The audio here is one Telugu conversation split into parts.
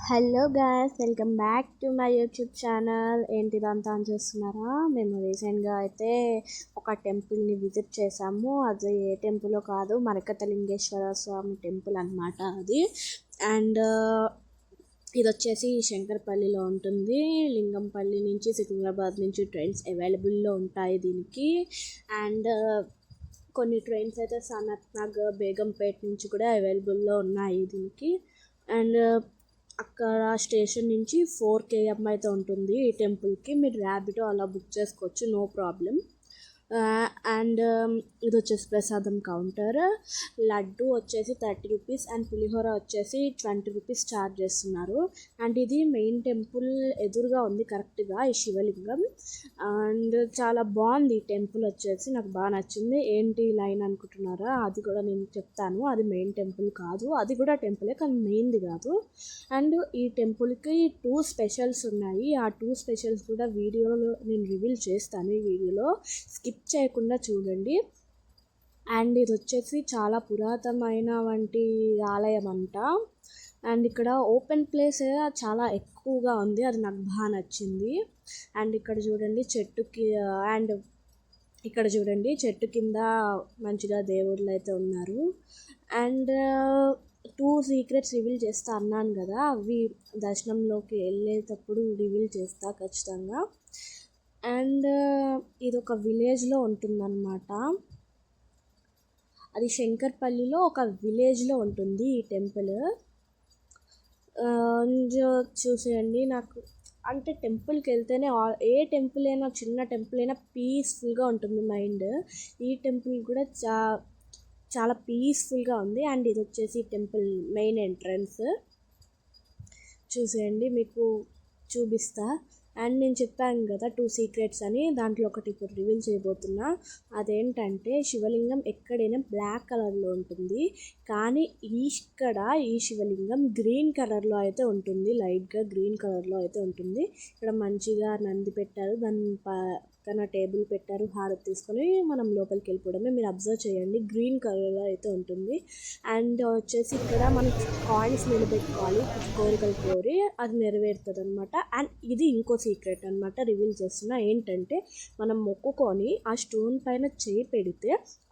Hello guys, welcome back to my YouTube channel. ఏంటిదంతా అని చూస్తున్నారా? మేము రీసెంట్గా అయితే ఒక టెంపుల్ని విజిట్ చేసాము. అది ఏ టెంపుల్ కాదు, మరకతలింగేశ్వర స్వామి టెంపుల్ అనమాట అది. అండ్ ఇది వచ్చేసి శంకరపల్లిలో ఉంటుంది. లింగంపల్లి నుంచి సికింద్రాబాద్ నుంచి ట్రైన్స్ అవైలబుల్లో ఉంటాయి దీనికి. అండ్ కొన్ని ట్రైన్స్ అయితే సనత్ నగర్, బేగంపేట్ నుంచి కూడా అవైలబుల్లో ఉన్నాయి దీనికి. అండ్ అక్కడ స్టేషన్ నుంచి 4 km అయితే ఉంటుంది ఈ టెంపుల్కి. మీరు ర్యాపిడో అలా బుక్ చేసుకోవచ్చు, నో ప్రాబ్లం. అండ్ ఇది వచ్చేసి ప్రసాదం కౌంటర్. లడ్డు వచ్చేసి 30 రూపీస్ అండ్ పులిహోర వచ్చేసి 20 రూపీస్ ఛార్జ్ చేస్తున్నారు. అండ్ ఇది మెయిన్ టెంపుల్ ఎదురుగా ఉంది కరెక్ట్గా ఈ శివలింగం. అండ్ చాలా బాగుంది ఈ టెంపుల్ వచ్చేసి, నాకు బాగా నచ్చింది. ఏంటి లైన్ అనుకుంటున్నారా? అది కూడా నేను చెప్తాను. అది మెయిన్ టెంపుల్ కాదు, అది కూడా టెంపులే కానీ మెయిన్ది కాదు. అండ్ ఈ టెంపుల్కి 2 స్పెషల్స్ ఉన్నాయి. ఆ 2 స్పెషల్స్ కూడా వీడియోలో నేను రివీల్ చేస్తాను. ఈ వీడియోలో స్కిప్ చేయకుండా చూడండి. అండ్ ఇది వచ్చేసి చాలా పురాతనమైన వంటి ఆలయం అంట. అండ్ ఇక్కడ ఓపెన్ ప్లేస్ చాలా ఎక్కువగా ఉంది, అది నాకు బాగా నచ్చింది. అండ్ ఇక్కడ చూడండి చెట్టుకి, అండ్ ఇక్కడ చూడండి చెట్టు కింద మంచిగా దేవుళ్ళు అయితే ఉన్నారు. అండ్ 2 సీక్రెట్స్ రివీల్ చేస్తా అన్నాను కదా, అవి దర్శనంలోకి వెళ్ళేటప్పుడు రివీల్ చేస్తా ఖచ్చితంగా. అండ్ ఇది ఒక విలేజ్లో ఉంటుందన్నమాట. అది శంకర్పల్లిలో ఒక విలేజ్లో ఉంటుంది ఈ టెంపుల్. చూసేయండి, నాకు అంటే టెంపుల్కి వెళ్తేనే ఏ టెంపుల్ అయినా, చిన్న టెంపుల్ అయినా పీస్ఫుల్గా ఉంటుంది మైండ్. ఈ టెంపుల్ కూడా చాలా పీస్ఫుల్గా ఉంది. అండ్ ఇది వచ్చేసి టెంపుల్ మెయిన్ ఎంట్రన్స్. చూసేయండి, మీకు చూపిస్తా. అండ్ నేను చెప్పాను కదా 2 సీక్రెట్స్ అని, దాంట్లో ఒకటి ఇప్పుడు రివీల్ చేయబోతున్నా. అదేంటంటే శివలింగం ఎక్కడైనా బ్లాక్ కలర్లో ఉంటుంది, కానీ ఇక్కడ ఈ శివలింగం గ్రీన్ కలర్లో అయితే ఉంటుంది. లైట్గా గ్రీన్ కలర్లో అయితే ఉంటుంది. ఇక్కడ మంచిగా నంది పెట్టారు, దాని పక్కన టేబుల్ పెట్టారు. హారతి తీసుకొని మనం లోపలికి వెళ్ళిపోవడమే. మీరు అబ్జర్వ్ చేయండి, గ్రీన్ కలర్లో అయితే ఉంటుంది. అండ్ వచ్చేసి ఇక్కడ మనం కాయిన్స్ నిలబెట్టుకోవాలి, కోరికలు కోరి అది నెరవేరుతుంది అనమాట. అండ్ ఇది ఇంకో సీక్రెట్ అనమాట, రివీల్ చేస్తున్నా. ఏంటంటే మనం మొక్కుకొని ఆ స్టోన్ పైన చేయి పెడితే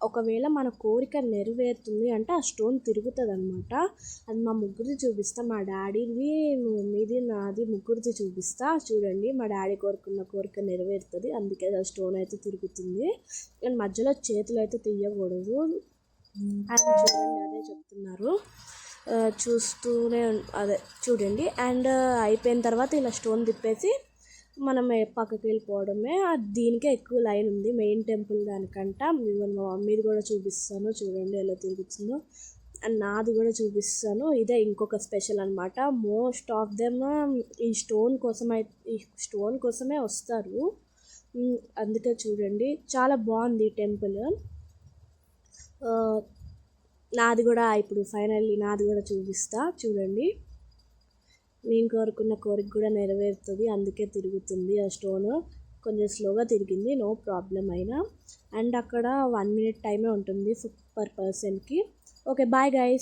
ఒకవేళ మన కోరిక నెరవేరుతుంది అంటే ఆ స్టోన్ తిరుగుతుంది అనమాట. అది మా ముగ్గురిది చూపిస్తా, మా డాడీది, మీది, నాది, ముగ్గురిది చూపిస్తా. చూడండి, మా డాడీ కోరుకున్న కోరిక నెరవేరుతుంది, అందుకే ఆ స్టోన్ అయితే తిరుగుతుంది. అండ్ మధ్యలో చేతులు అయితే తీయకూడదు అని చూడండి, అదే చెప్తున్నారు. చూస్తూనే అదే చూడండి. అండ్ అయిపోయిన తర్వాత ఇలా స్టోన్ తిప్పేసి మనం పక్కకి వెళ్ళిపోవడమే. దీనికే ఎక్కువ లైన్ ఉంది మెయిన్ టెంపుల్ దానికంట. మా మమ్మీది కూడా చూపిస్తాను, చూడండి ఎలా తిరుగుతుందో. అండ్ నాది కూడా చూపిస్తాను. ఇదే ఇంకొక స్పెషల్ అనమాట. మోస్ట్ ఆఫ్ దెమ్ ఈ స్టోన్ కోసమే వస్తారు. అందుకే చూడండి, చాలా బాగుంది ఈ టెంపుల్. నాది కూడా ఇప్పుడు ఫైనల్లీ నాది కూడా చూపిస్తా. చూడండి, నేను కోరుకున్న కోరిక కూడా నెరవేరుతుంది, అందుకే తిరుగుతుంది ఆ స్టోన్. కొంచెం స్లోగా తిరిగింది, నో ప్రాబ్లం అయినా. అండ్ అక్కడ 1 minute టైమే ఉంటుంది పర్ పర్సన్కి. Okay, bye guys.